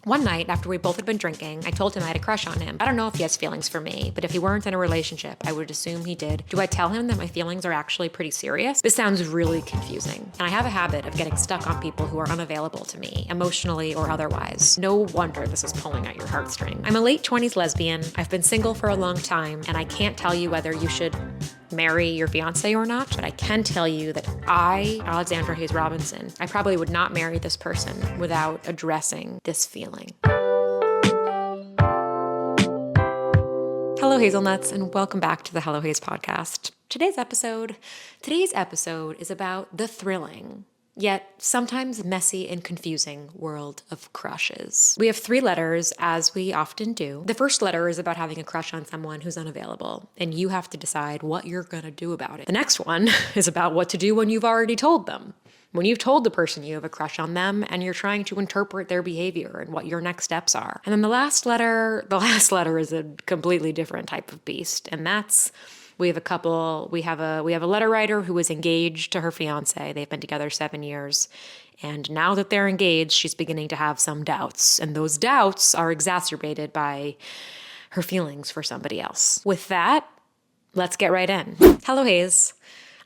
One night, after we both had been drinking, I told him I had a crush on him. I don't know if he has feelings for me, but if he weren't in a relationship, I would assume he did. Do I tell him that my feelings are actually pretty serious? This sounds really confusing. And I have a habit of getting stuck on people who are unavailable to me, emotionally or otherwise. No wonder this is pulling at your heartstrings. I'm a late 20s lesbian. I've been single for a long time, and I can't tell you whether you should marry your fiance or not, but I can tell you that I, Alexandra Hayes Robinson, I probably would not marry this person without addressing this feeling. Hello, hazelnuts, and welcome back to the Hello Haze podcast. Today's episode is about the thrilling, yet sometimes messy and confusing world of crushes. We have 3 letters, as we often do. The first letter is about having a crush on someone who's unavailable, and you have to decide what you're gonna do about it. The next one is about what to do when you've already told them. When you've told the person you have a crush on them and you're trying to interpret their behavior and what your next steps are. And then the last letter is a completely different type of beast, and that's we have a letter writer who is engaged to her fiance. They've been together 7 years. And now that they're engaged, she's beginning to have some doubts. And those doubts are exacerbated by her feelings for somebody else. With that, let's get right in. Hello, Hayes.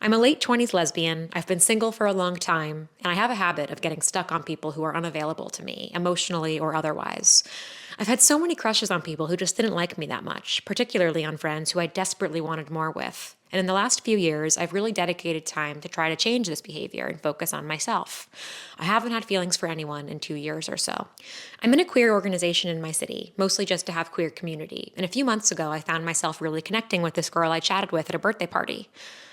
I'm a late 20s lesbian. I've been single for a long time, and I have a habit of getting stuck on people who are unavailable to me, emotionally or otherwise. I've had so many crushes on people who just didn't like me that much, particularly on friends who I desperately wanted more with. And in the last few years, I've really dedicated time to try to change this behavior and focus on myself. I haven't had feelings for anyone in 2 years or so. I'm in a queer organization in my city, mostly just to have queer community. And a few months ago, I found myself really connecting with this girl I chatted with at a birthday party.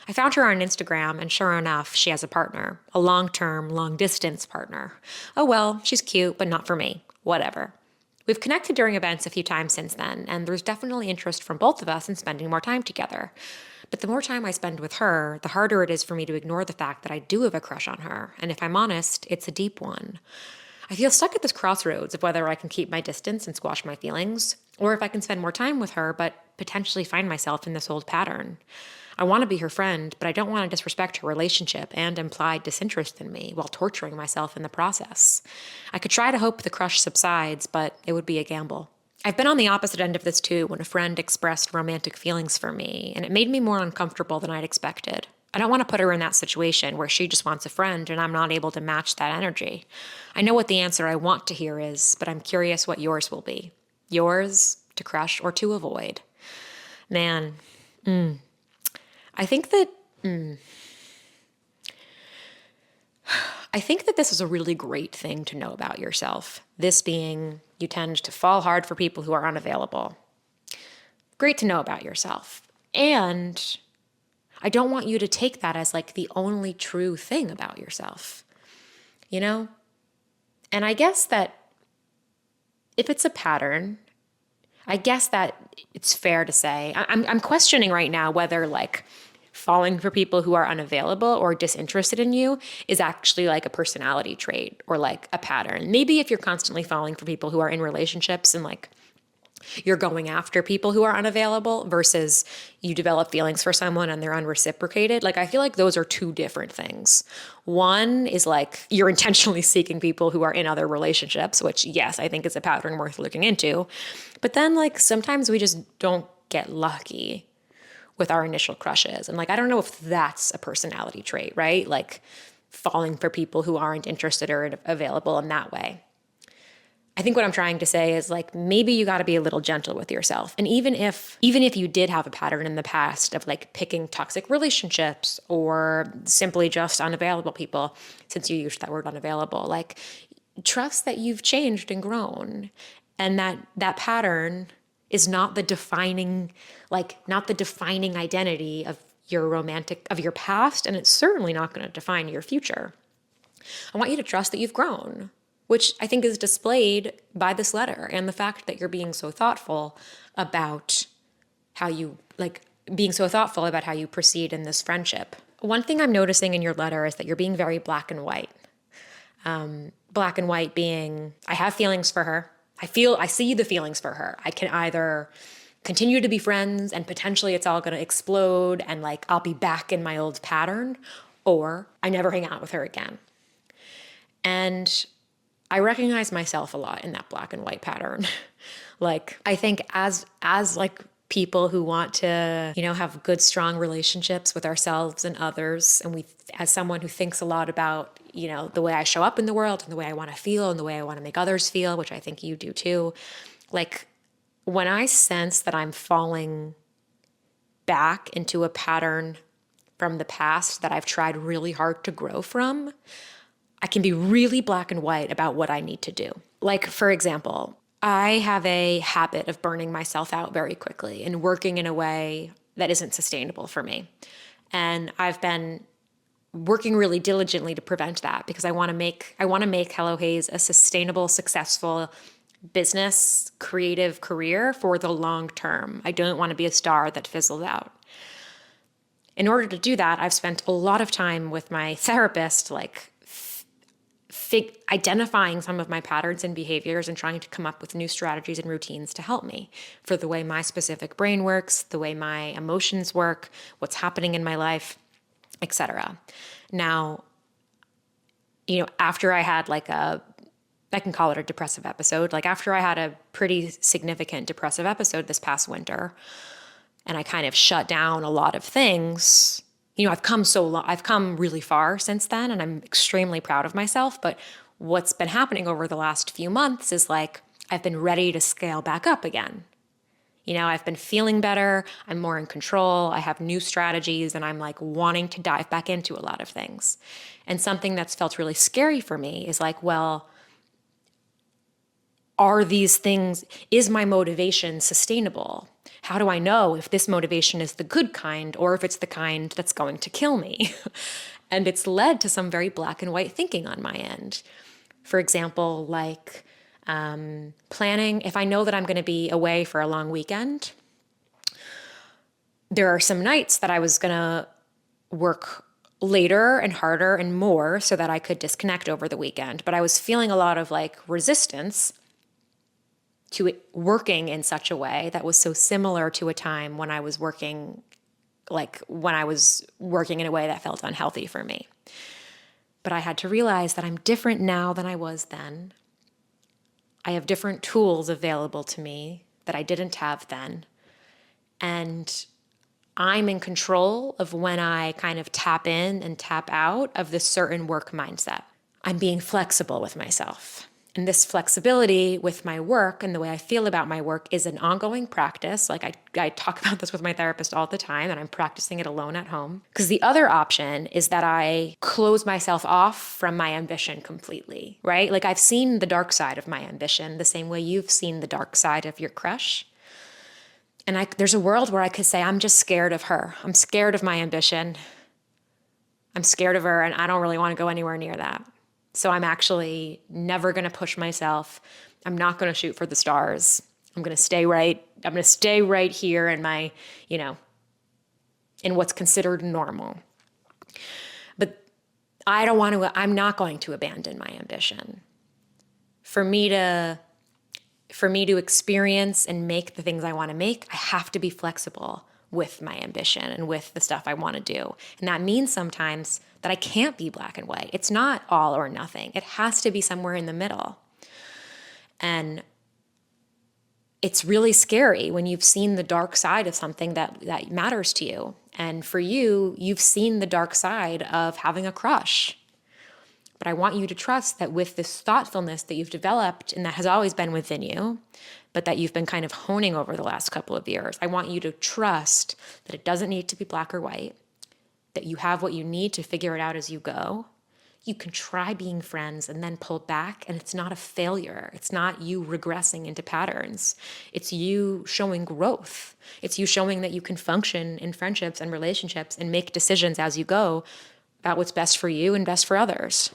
I found her on Instagram, and sure enough, she has a partner, a long-term, long-distance partner. Oh well, she's cute, but not for me. Whatever. We've connected during events a few times since then, and there's definitely interest from both of us in spending more time together. But the more time I spend with her, the harder it is for me to ignore the fact that I do have a crush on her, and if I'm honest, it's a deep one. I feel stuck at this crossroads of whether I can keep my distance and squash my feelings, or if I can spend more time with her but potentially find myself in this old pattern. I want to be her friend, but I don't want to disrespect her relationship and implied disinterest in me while torturing myself in the process. I could try to hope the crush subsides, but it would be a gamble. I've been on the opposite end of this too when a friend expressed romantic feelings for me, and it made me more uncomfortable than I'd expected. I don't want to put her in that situation where she just wants a friend and I'm not able to match that energy. I know what the answer I want to hear is, but I'm curious what yours will be. Yours, to crush or to avoid. Man, I think that this is a really great thing to know about yourself. This being, you tend to fall hard for people who are unavailable. Great to know about yourself. And I don't want you to take that as like the only true thing about yourself, you know? And I guess that if it's a pattern, I guess that it's fair to say, I'm questioning right now whether like falling for people who are unavailable or disinterested in you is actually like a personality trait or like a pattern. Maybe if you're constantly falling for people who are in relationships and like you're going after people who are unavailable versus you develop feelings for someone and they're unreciprocated. Like, I feel like those are 2 different things. One is like you're intentionally seeking people who are in other relationships, which yes, I think is a pattern worth looking into. But then like sometimes we just don't get lucky with our initial crushes. And like, I don't know if that's a personality trait, right? Like falling for people who aren't interested or available in that way. I think what I'm trying to say is like, maybe you got to be a little gentle with yourself. And even if you did have a pattern in the past of like picking toxic relationships or simply just unavailable people, since you used that word unavailable, like trust that you've changed and grown and that pattern is not the defining identity of your past, and it's certainly not going to define your future. I want you to trust that you've grown, which I think is displayed by this letter and the fact that you're being so thoughtful about how you proceed in this friendship. One thing I'm noticing in your letter is that you're being very black and white. Black and white being, I have feelings for her. I see the feelings for her. I can either continue to be friends and potentially it's all going to explode and like I'll be back in my old pattern, or I never hang out with her again. And I recognize myself a lot in that black and white pattern. Like, I think as like people who want to, have good, strong relationships with ourselves and others, and as someone who thinks a lot about, the way I show up in the world and the way I want to feel and the way I want to make others feel, which I think you do too. Like, when I sense that I'm falling back into a pattern from the past that I've tried really hard to grow from, I can be really black and white about what I need to do. Like, for example, I have a habit of burning myself out very quickly and working in a way that isn't sustainable for me. And I've been working really diligently to prevent that because I want to make Hello Hayes a sustainable, successful business, creative career for the long term. I don't want to be a star that fizzles out. In order to do that, I've spent a lot of time with my therapist, like identifying some of my patterns and behaviors and trying to come up with new strategies and routines to help me for the way my specific brain works, the way my emotions work, what's happening in my life, etc. Now, after I had I can call it a depressive episode, like after I had a pretty significant depressive episode this past winter, and I kind of shut down a lot of things, I've come really far since then, and I'm extremely proud of myself. But what's been happening over the last few months is like, I've been ready to scale back up again. I've been feeling better. I'm more in control. I have new strategies, and I'm like wanting to dive back into a lot of things. And something that's felt really scary for me is like, well, is my motivation sustainable? How do I know if this motivation is the good kind or if it's the kind that's going to kill me? And it's led to some very black and white thinking on my end. For example, like planning, if I know that I'm going to be away for a long weekend, there are some nights that I was going to work later and harder and more so that I could disconnect over the weekend. But I was feeling a lot of like resistance to it working in such a way that was so similar to a time when I was working in a way that felt unhealthy for me. But I had to realize that I'm different now than I was then. I have different tools available to me that I didn't have then. And I'm in control of when I kind of tap in and tap out of this certain work mindset. I'm being flexible with myself. And this flexibility with my work and the way I feel about my work is an ongoing practice. Like I talk about this with my therapist all the time, and I'm practicing it alone at home. Because the other option is that I close myself off from my ambition completely, right? Like I've seen the dark side of my ambition the same way you've seen the dark side of your crush. And there's a world where I could say, I'm just scared of her. I'm scared of my ambition. I'm scared of her, and I don't really want to go anywhere near that. So I'm actually never going to push myself. I'm not going to shoot for the stars. I'm going to stay right here in my, in what's considered normal. But I'm not going to abandon my ambition. For me to experience and make the things I want to make, I have to be flexible with my ambition and with the stuff I want to do. And that means sometimes that I can't be black and white. It's not all or nothing. It has to be somewhere in the middle. And it's really scary when you've seen the dark side of something that matters to you. And for you, you've seen the dark side of having a crush. But I want you to trust that with this thoughtfulness that you've developed and that has always been within you, but that you've been kind of honing over the last couple of years, I want you to trust that it doesn't need to be black or white, that you have what you need to figure it out as you go. You can try being friends and then pull back, and it's not a failure. It's not you regressing into patterns. It's you showing growth. It's you showing that you can function in friendships and relationships and make decisions as you go about what's best for you and best for others.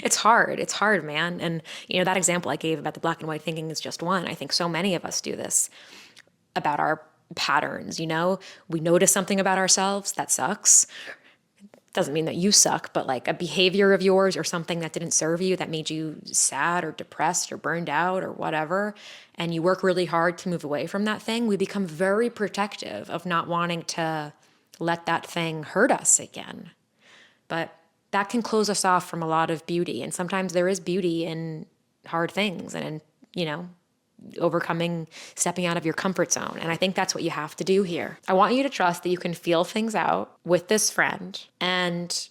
It's hard. It's hard, man. And, that example I gave about the black and white thinking is just one. I think so many of us do this about our patterns. We notice something about ourselves that sucks. Doesn't mean that you suck, but like a behavior of yours or something that didn't serve you, that made you sad or depressed or burned out or whatever, and you work really hard to move away from that thing, we become very protective of not wanting to let that thing hurt us again. But that can close us off from a lot of beauty. And sometimes there is beauty in hard things and in, overcoming, stepping out of your comfort zone. And I think that's what you have to do here. I want you to trust that you can feel things out with this friend and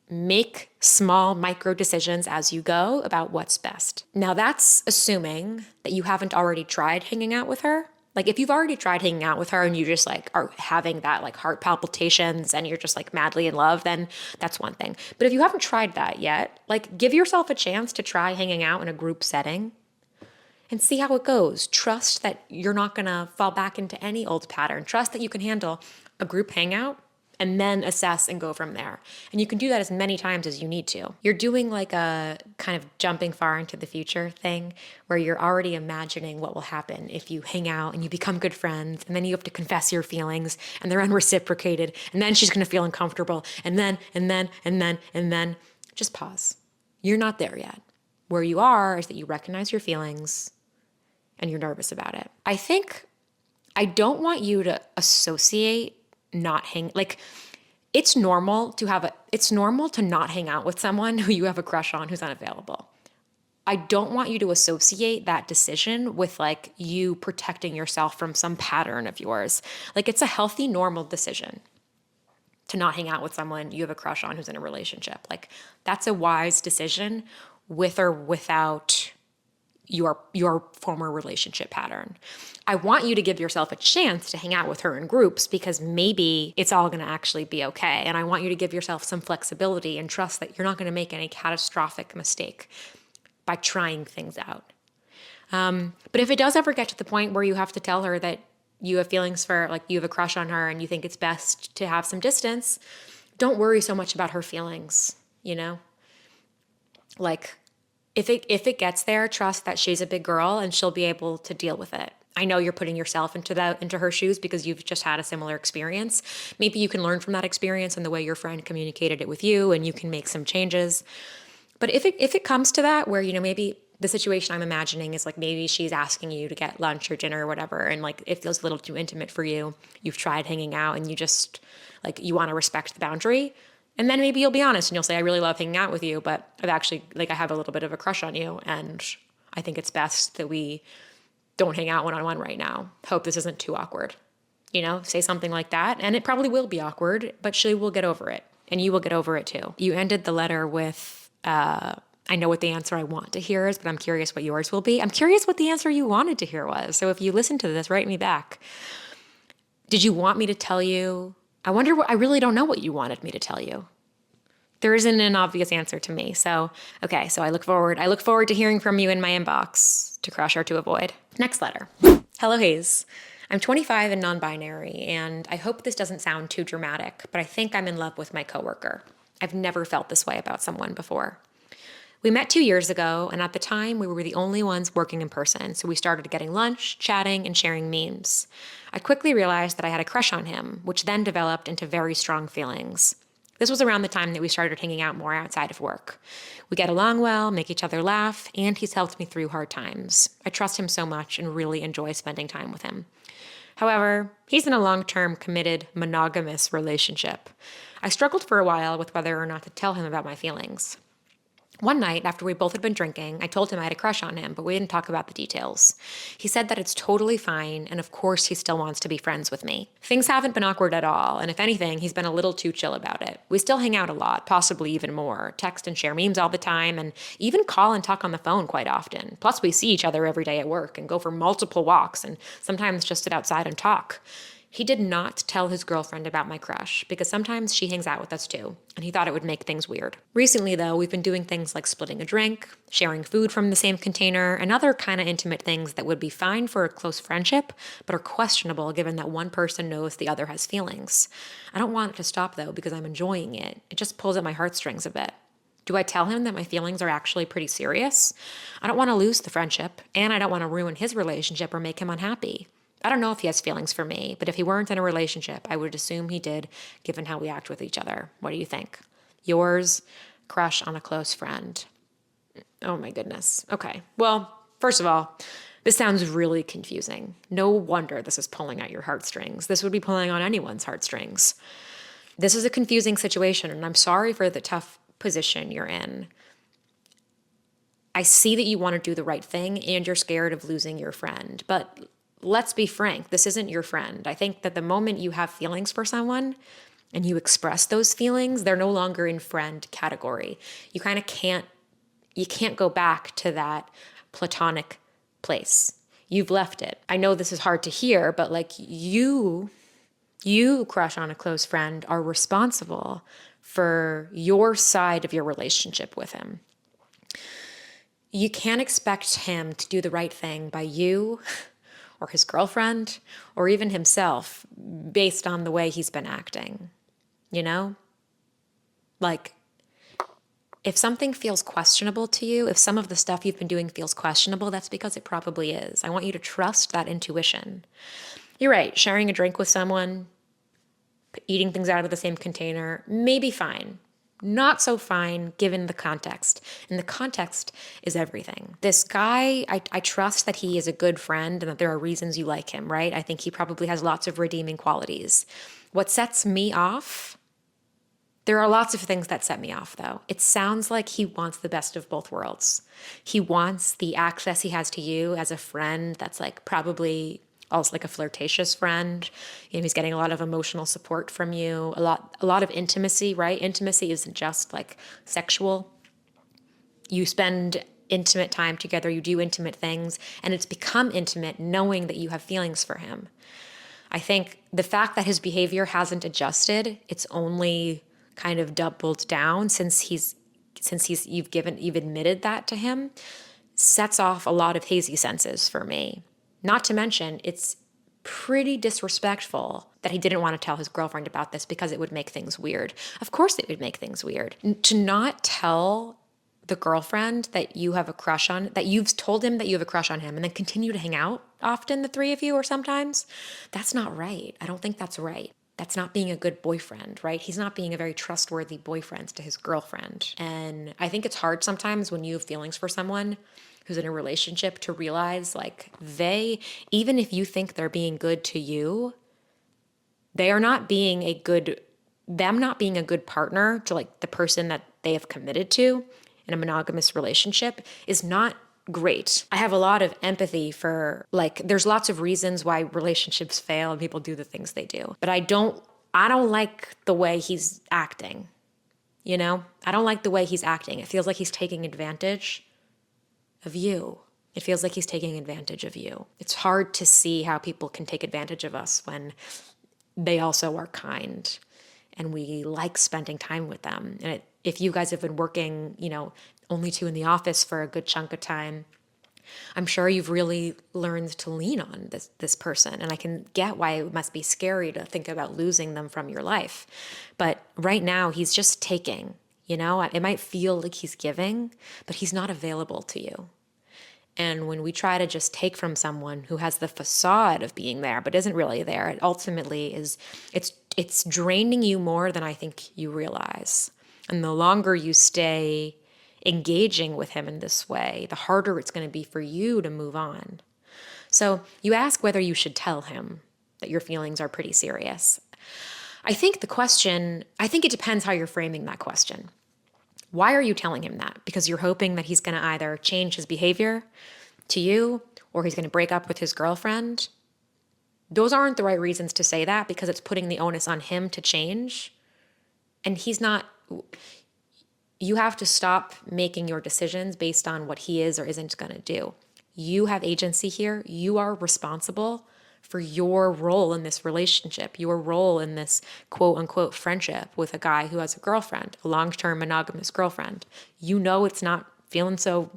make small micro decisions as you go about what's best. Now that's assuming that you haven't already tried hanging out with her. Like if you've already tried hanging out with her and you just like are having that like heart palpitations and you're just like madly in love, then that's one thing. But if you haven't tried that yet, like give yourself a chance to try hanging out in a group setting and see how it goes. Trust that you're not gonna fall back into any old pattern. Trust that you can handle a group hangout and then assess and go from there. And you can do that as many times as you need to. You're doing like a kind of jumping far into the future thing where you're already imagining what will happen if you hang out and you become good friends and then you have to confess your feelings and they're unreciprocated and then she's gonna feel uncomfortable and then just pause. You're not there yet. Where you are is that you recognize your feelings and you're nervous about it. I don't want you to associate it's normal to not hang out with someone who you have a crush on who's unavailable. I don't want you to associate that decision with like you protecting yourself from some pattern of yours. Like it's a healthy, normal decision to not hang out with someone you have a crush on who's in a relationship. Like that's a wise decision with or without your former relationship pattern. I want you to give yourself a chance to hang out with her in groups because maybe it's all going to actually be okay. And I want you to give yourself some flexibility and trust that you're not going to make any catastrophic mistake by trying things out. But if it does ever get to the point where you have to tell her that you have feelings for, like you have a crush on her and you think it's best to have some distance, don't worry so much about her feelings, Like, if it gets there, trust that she's a big girl and she'll be able to deal with it. I know you're putting yourself into her shoes because you've just had a similar experience. Maybe you can learn from that experience and the way your friend communicated it with you, and you can make some changes. But if it comes to that, where maybe the situation I'm imagining is like maybe she's asking you to get lunch or dinner or whatever, and like it feels a little too intimate for you. You've tried hanging out and you just like you want to respect the boundary. And then maybe you'll be honest and you'll say, I really love hanging out with you, but I have a little bit of a crush on you. And I think it's best that we don't hang out one-on-one right now. Hope this isn't too awkward. Say something like that. And it probably will be awkward, but she will get over it. And you will get over it too. You ended the letter with, I know what the answer I want to hear is, but I'm curious what yours will be. I'm curious what the answer you wanted to hear was. So if you listen to this, write me back. Did you want me to tell you? I really don't know what you wanted me to tell you. There isn't an obvious answer to me. So, okay, so I look forward to hearing from you in my inbox, to crush or to avoid. Next letter. Hello, Hayes. I'm 25 and non-binary, and I hope this doesn't sound too dramatic, but I think I'm in love with my coworker. I've never felt this way about someone before. We met 2 years ago, and at the time, we were the only ones working in person, so we started getting lunch, chatting, and sharing memes. I quickly realized that I had a crush on him, which then developed into very strong feelings. This was around the time that we started hanging out more outside of work. We get along well, make each other laugh, and he's helped me through hard times. I trust him so much and really enjoy spending time with him. However, he's in a long-term, committed, monogamous relationship. I struggled for a while with whether or not to tell him about my feelings. One night, after we both had been drinking, I told him I had a crush on him, but we didn't talk about the details. He said that it's totally fine, and of course he still wants to be friends with me. Things haven't been awkward at all, and if anything, he's been a little too chill about it. We still hang out a lot, possibly even more, text and share memes all the time, and even call and talk on the phone quite often. Plus, we see each other every day at work and go for multiple walks, and sometimes just sit outside and talk. He did not tell his girlfriend about my crush because sometimes she hangs out with us too, and he thought it would make things weird. Recently, though, we've been doing things like splitting a drink, sharing food from the same container, and other kind of intimate things that would be fine for a close friendship, but are questionable given that one person knows the other has feelings. I don't want it to stop, though, because I'm enjoying it. It just pulls at my heartstrings a bit. Do I tell him that my feelings are actually pretty serious? I don't want to lose the friendship, and I don't want to ruin his relationship or make him unhappy. I don't know if he has feelings for me, but if he weren't in a relationship, I would assume he did, given how we act with each other. What do you think? Yours, crush on a close friend. Oh my goodness. Okay. Well, first of all, this sounds really confusing. No wonder this is pulling at your heartstrings. This would be pulling on anyone's heartstrings. This is a confusing situation, and I'm sorry for the tough position you're in. I see that you want to do the right thing and you're scared of losing your friend. But let's be frank, this isn't your friend. I think that the moment you have feelings for someone and you express those feelings, they're no longer in friend category. You kind of can't go back to that platonic place. You've left it. I know this is hard to hear, but like you crush on a close friend are responsible for your side of your relationship with him. You can't expect him to do the right thing by you or his girlfriend or even himself based on the way he's been acting, you know? Like, if something feels questionable to you, if some of the stuff you've been doing feels questionable, that's because it probably is. I want you to trust that intuition. You're right, sharing a drink with someone, eating things out of the same container, maybe fine. Not so fine given the context. And the context is everything. This guy, I trust that he is a good friend and that there are reasons you like him, right? I think he probably has lots of redeeming qualities. What sets me off? There are lots of things that set me off, though. It sounds like he wants the best of both worlds. He wants the access he has to you as a friend that's like probably also like a flirtatious friend. You know, he's getting a lot of emotional support from you, a lot of intimacy, right? Intimacy isn't just like sexual. You spend intimate time together, you do intimate things, and it's become intimate knowing that you have feelings for him. I think the fact that his behavior hasn't adjusted, it's only kind of doubled down since you've admitted that to him, sets off a lot of hazy senses for me. Not to mention, it's pretty disrespectful that he didn't want to tell his girlfriend about this because it would make things weird. Of course it would make things weird. To not tell the girlfriend that you have a crush on, that you've told him that you have a crush on him and then continue to hang out often, the three of you, or sometimes, that's not right. I don't think that's right. That's not being a good boyfriend, right? He's not being a very trustworthy boyfriend to his girlfriend. And I think it's hard sometimes when you have feelings for someone who's in a relationship to realize like even if you think they're being good to you, they are not being them not being a good partner to like the person that they have committed to in a monogamous relationship is not great. I have a lot of empathy for like, there's lots of reasons why relationships fail and people do the things they do, but I don't like the way he's acting. You know, I don't like the way he's acting. It feels like he's taking advantage of you. It feels like he's taking advantage of you. It's hard to see how people can take advantage of us when they also are kind and we like spending time with them. And if you guys have been working, only two in the office for a good chunk of time, I'm sure you've really learned to lean on this person. And I can get why it must be scary to think about losing them from your life. But right now he's just taking, it might feel like he's giving, but he's not available to you. And when we try to just take from someone who has the facade of being there, but isn't really there, it ultimately it's draining you more than I think you realize. And the longer you stay engaging with him in this way, the harder it's going to be for you to move on. So you ask whether you should tell him that your feelings are pretty serious. I think it depends how you're framing that question. Why are you telling him that? Because you're hoping that he's going to either change his behavior to you or he's going to break up with his girlfriend. Those aren't the right reasons to say that because it's putting the onus on him to change. And he's not. You have to stop making your decisions based on what he is or isn't going to do. You have agency here. You are responsible for your role in this relationship, your role in this quote unquote friendship with a guy who has a girlfriend, a long-term monogamous girlfriend. It's not feeling so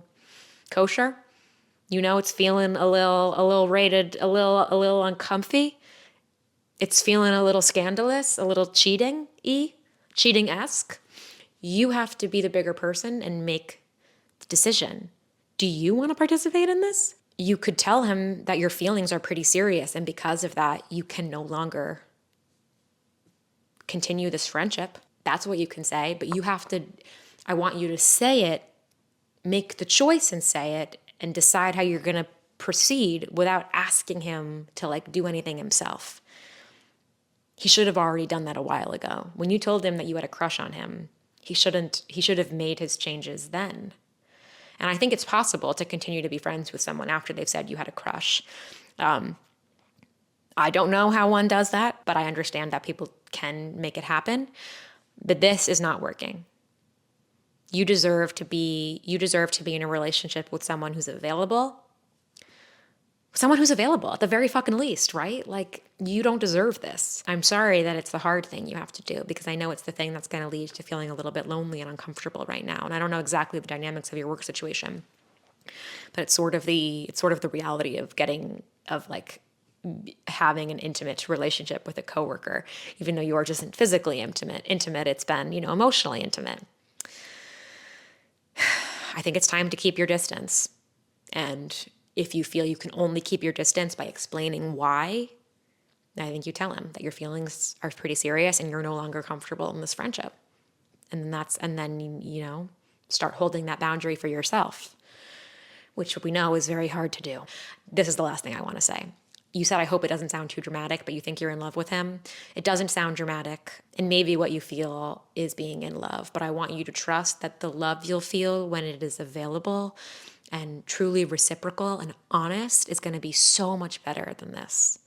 kosher. It's feeling a little rated, a little uncomfy. It's feeling a little scandalous, a little cheating-esque. You have to be the bigger person and make the decision. Do you want to participate in this? You could tell him that your feelings are pretty serious, and because of that, you can no longer continue this friendship. That's what you can say, but I want you to say it, make the choice and say it, and decide how you're going to proceed without asking him to do anything himself. He should have already done that a while ago. When you told him that you had a crush on him, He should have made his changes then. And I think it's possible to continue to be friends with someone after they've said you had a crush. I don't know how one does that, but I understand that people can make it happen. But this is not working. You deserve to be in a relationship with someone who's available. Someone who's available at the very fucking least, right? Like, you don't deserve this. I'm sorry that it's the hard thing you have to do, because I know it's the thing that's going to lead to feeling a little bit lonely and uncomfortable right now. And I don't know exactly the dynamics of your work situation, but it's sort of the reality of having an intimate relationship with a coworker, even though yours isn't physically intimate, it's been, emotionally intimate. I think it's time to keep your distance. And if you feel you can only keep your distance by explaining why, I think you tell him that your feelings are pretty serious and you're no longer comfortable in this friendship. And then start holding that boundary for yourself, which we know is very hard to do. This is the last thing I want to say. You said, I hope it doesn't sound too dramatic, but you think you're in love with him. It doesn't sound dramatic, and maybe what you feel is being in love, but I want you to trust that the love you'll feel when it is available and truly reciprocal and honest is going to be so much better than this.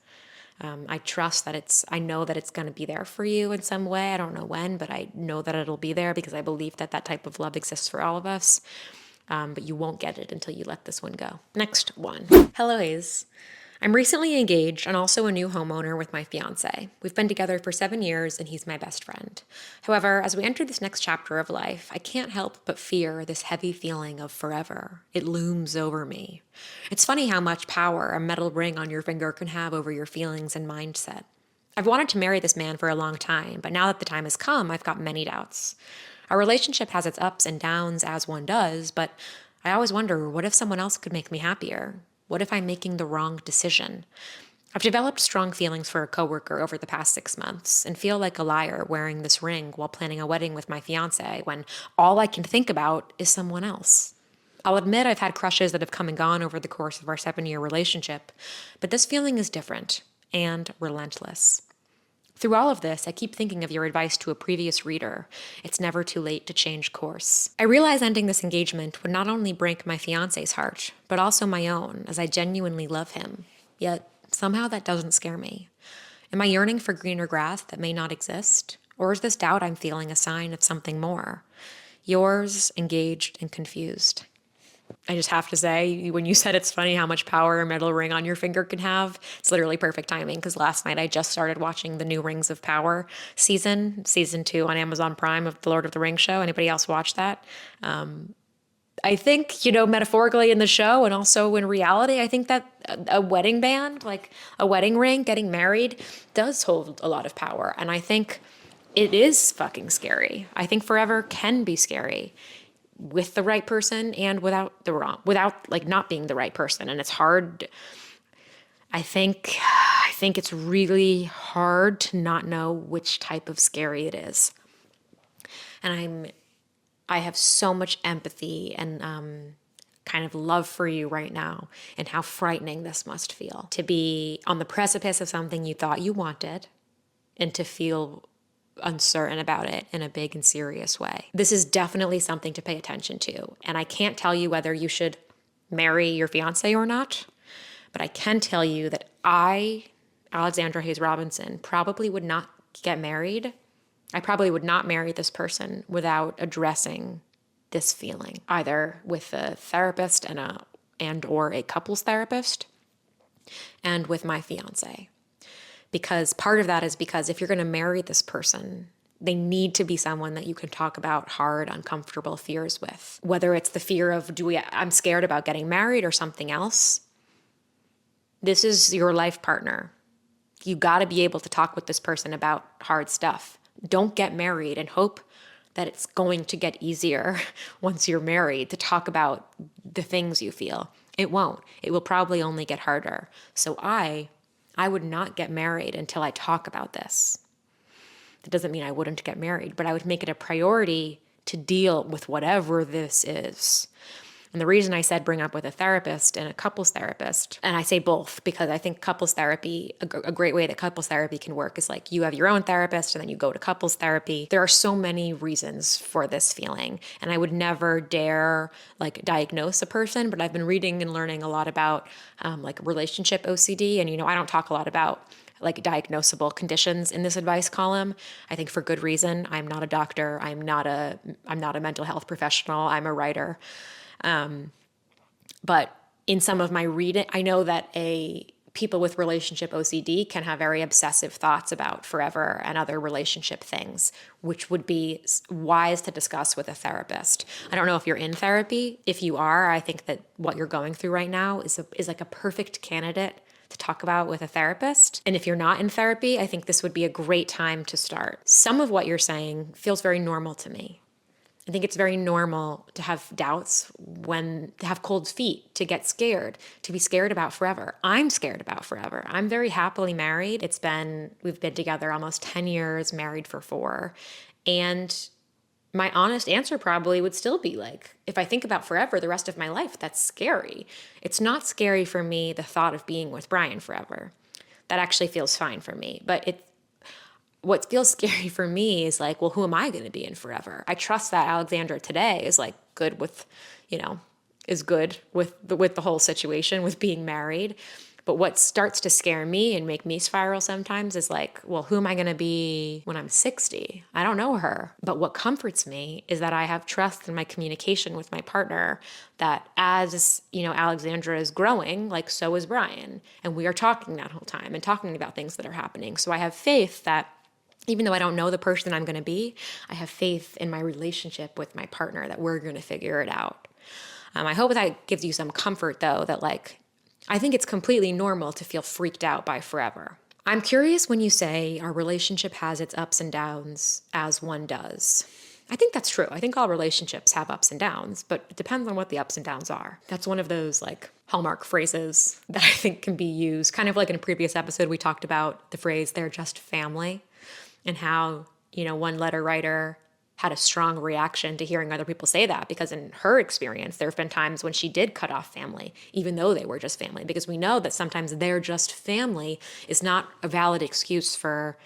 I know that it's going to be there for you in some way. I don't know when, but I know that it'll be there because I believe that type of love exists for all of us. But you won't get it until you let this one go. Next one. Hello, Hayes. I'm recently engaged and also a new homeowner with my fiance. We've been together for 7 years and he's my best friend. However, as we enter this next chapter of life, I can't help but fear this heavy feeling of forever. It looms over me. It's funny how much power a metal ring on your finger can have over your feelings and mindset. I've wanted to marry this man for a long time, but now that the time has come, I've got many doubts. Our relationship has its ups and downs, as one does, but I always wonder, what if someone else could make me happier? What if I'm making the wrong decision? I've developed strong feelings for a coworker over the past 6 months and feel like a liar wearing this ring while planning a wedding with my fiance when all I can think about is someone else. I'll admit I've had crushes that have come and gone over the course of our 7-year relationship, but this feeling is different and relentless. Through all of this, I keep thinking of your advice to a previous reader. It's never too late to change course. I realize ending this engagement would not only break my fiance's heart, but also my own, as I genuinely love him. Yet, somehow that doesn't scare me. Am I yearning for greener grass that may not exist? Or is this doubt I'm feeling a sign of something more? Yours, engaged and confused. I just have to say, when you said it's funny how much power a metal ring on your finger can have, it's literally perfect timing, because last night I just started watching the new Rings of Power season 2 on Amazon Prime of the Lord of the Rings show. Anybody else watch that? I think, metaphorically in the show and also in reality, I think that a wedding band, like a wedding ring, getting married, does hold a lot of power. And I think it is fucking scary. I think forever can be scary. With the right person and without not being the right person. And it's hard. I think it's really hard to not know which type of scary it is. And I have so much empathy and kind of love for you right now and how frightening this must feel to be on the precipice of something you thought you wanted and to feel uncertain about it in a big and serious way. This is definitely something to pay attention to. And I can't tell you whether you should marry your fiance or not, but I can tell you that I, Alexandra Hayes Robinson, probably would not get married. I probably would not marry this person without addressing this feeling, either with a therapist and or a couples therapist and with my fiance. Because part of that is because if you're going to marry this person, they need to be someone that you can talk about hard, uncomfortable fears with. Whether it's the fear of, I'm scared about getting married or something else. This is your life partner. You got to be able to talk with this person about hard stuff. Don't get married and hope that it's going to get easier once you're married to talk about the things you feel. It won't. It will probably only get harder. So I would not get married until I talk about this. That doesn't mean I wouldn't get married, but I would make it a priority to deal with whatever this is. And the reason I said bring up with a therapist and a couples therapist, and I say both because I think couples therapy, a great way that couples therapy can work is like you have your own therapist and then you go to couples therapy. There are so many reasons for this feeling. And I would never dare like diagnose a person, but I've been reading and learning a lot about like relationship OCD. And, I don't talk a lot about like diagnosable conditions in this advice column. I think for good reason. I'm not a doctor. I'm not a mental health professional. I'm a writer. But in some of my reading, I know that people with relationship OCD can have very obsessive thoughts about forever and other relationship things, which would be wise to discuss with a therapist. I don't know if you're in therapy. If you are, I think that what you're going through right now is like a perfect candidate to talk about with a therapist. And if you're not in therapy, I think this would be a great time to start. Some of what you're saying feels very normal to me. I think it's very normal to have doubts, to have cold feet, to get scared, to be scared about forever. I'm scared about forever. I'm very happily married. We've been together almost 10 years, married for 4. And my honest answer probably would still be like, if I think about forever the rest of my life, that's scary. It's not scary for me, the thought of being with Brian forever. That actually feels fine for me. But what feels scary for me is like, well, who am I going to be in forever? I trust that Alexandra today is like good with, is good with the whole situation with being married. But what starts to scare me and make me spiral sometimes is like, well, who am I going to be when I'm 60? I don't know her. But what comforts me is that I have trust in my communication with my partner that as, Alexandra is growing, like so is Brian. And we are talking that whole time and talking about things that are happening. So I have faith that even though I don't know the person I'm going to be, I have faith in my relationship with my partner that we're going to figure it out. I hope that gives you some comfort, though, that I think it's completely normal to feel freaked out by forever. I'm curious when you say our relationship has its ups and downs as one does. I think that's true. I think all relationships have ups and downs, but it depends on what the ups and downs are. That's one of those hallmark phrases that I think can be used. Kind of like in a previous episode, we talked about the phrase, they're just family. And how, one letter writer had a strong reaction to hearing other people say that, because in her experience, there have been times when she did cut off family, even though they were just family, because we know that sometimes they're just family is not a valid excuse for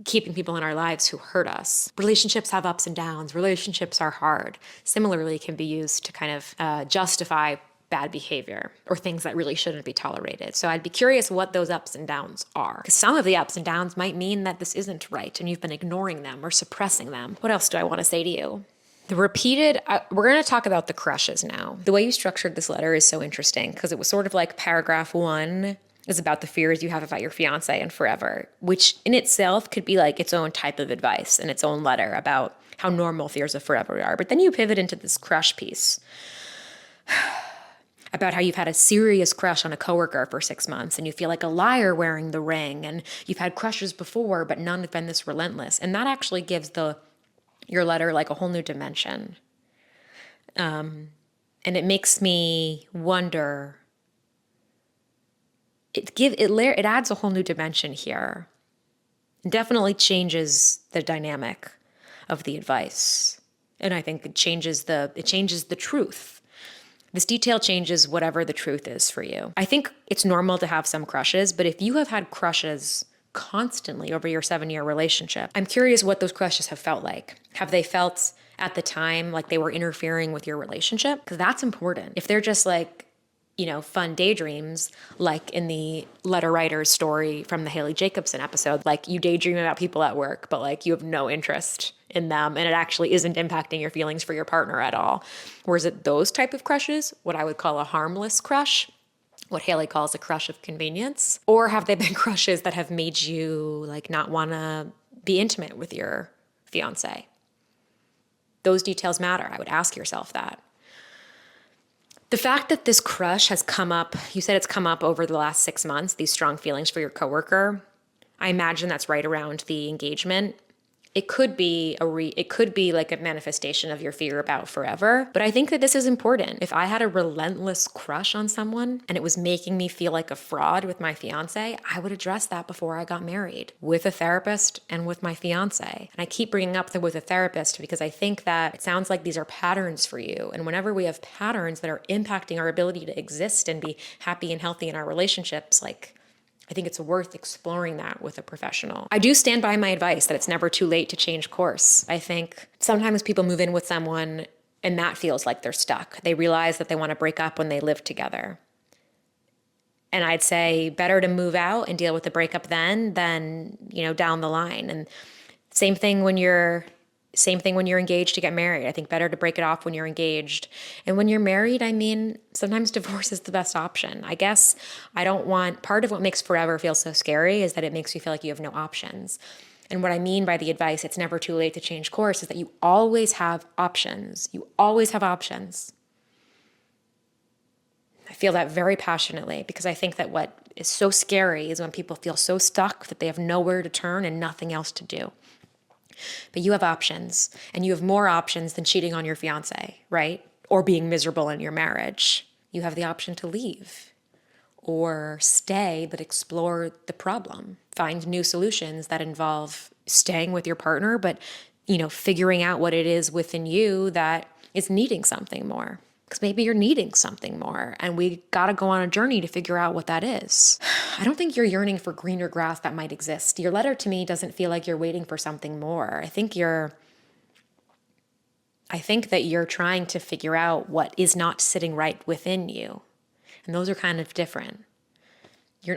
keeping people in our lives who hurt us. Relationships have ups and downs. Relationships are hard. Similarly, can be used to kind of justify bad behavior or things that really shouldn't be tolerated. So I'd be curious what those ups and downs are. Because some of the ups and downs might mean that this isn't right and you've been ignoring them or suppressing them. What else do I want to say to you? We're going to talk about the crushes now. The way you structured this letter is so interesting because it was sort of like paragraph 1 is about the fears you have about your fiance and forever, which in itself could be like its own type of advice and its own letter about how normal fears of forever are. But then you pivot into this crush piece about how you've had a serious crush on a coworker for 6 months and you feel like a liar wearing the ring, and you've had crushes before, but none have been this relentless. And that actually gives your letter like a whole new dimension. And it makes me wonder, it adds a whole new dimension here. It definitely changes the dynamic of the advice. And I think it changes the truth. This detail changes whatever the truth is for you. I think it's normal to have some crushes, but if you have had crushes constantly over your 7-year relationship, I'm curious what those crushes have felt like. Have they felt at the time like they were interfering with your relationship? Because that's important. If they're just fun daydreams, like in the letter writer's story from the Haley Jacobson episode, like you daydream about people at work, but you have no interest in them and it actually isn't impacting your feelings for your partner at all. Or is it those type of crushes, what I would call a harmless crush, what Haley calls a crush of convenience? Or have they been crushes that have made you not want to be intimate with your fiance? Those details matter. I would ask yourself that. The fact that this crush has come up, you said it's come up over the last 6 months, these strong feelings for your coworker, I imagine that's right around the engagement. it could be it could be like a manifestation of your fear about forever. But I think that this is important. If I had a relentless crush on someone and it was making me feel like a fraud with my fiance, I would address that before I got married with a therapist and with my fiance. And I keep bringing up the with a therapist because I think that it sounds like these are patterns for you. And whenever we have patterns that are impacting our ability to exist and be happy and healthy in our relationships, like, I think it's worth exploring that with a professional. I do stand by my advice that it's never too late to change course. I think sometimes people move in with someone and that feels like they're stuck. They realize that they want to break up when they live together. And I'd say better to move out and deal with the breakup then than, down the line. And same thing when you're engaged to get married. I think better to break it off when you're engaged. And when you're married, I mean, sometimes divorce is the best option. I guess part of what makes forever feel so scary is that it makes you feel like you have no options. And what I mean by the advice, it's never too late to change course, is that you always have options. You always have options. I feel that very passionately because I think that what is so scary is when people feel so stuck that they have nowhere to turn and nothing else to do. But you have options, and you have more options than cheating on your fiance, right? Or being miserable in your marriage. You have the option to leave or stay, but explore the problem. Find new solutions that involve staying with your partner, but, figuring out what it is within you that is needing something more. Because maybe you're needing something more, and we got to go on a journey to figure out what that is. I don't think you're yearning for greener grass that might exist. Your letter to me doesn't feel like you're waiting for something more. I think that you're trying to figure out what is not sitting right within you. And those are kind of different.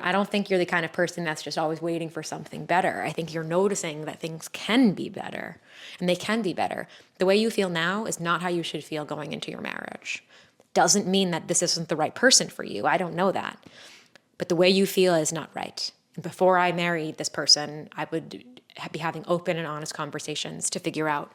I don't think you're the kind of person that's just always waiting for something better. I think you're noticing that things can be better, and they can be better. The way you feel now is not how you should feel going into your marriage. Doesn't mean that this isn't the right person for you. I don't know that. But the way you feel is not right. And before I married this person, I would be having open and honest conversations to figure out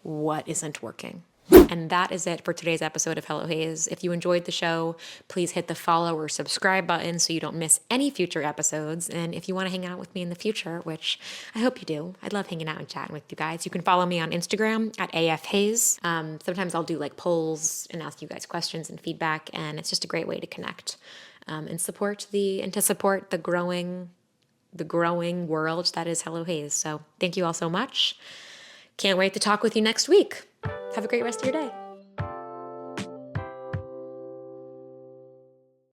what isn't working. And that is it for today's episode of Hello Hayes. If you enjoyed the show, please hit the follow or subscribe button so you don't miss any future episodes. And if you want to hang out with me in the future, which I hope you do, I'd love hanging out and chatting with you guys. You can follow me on Instagram at AFHayes. Sometimes I'll do like polls and ask you guys questions and feedback, and it's just a great way to connect and to support the growing world that is Hello Hayes. So thank you all so much. Can't wait to talk with you next week. Have a great rest of your day.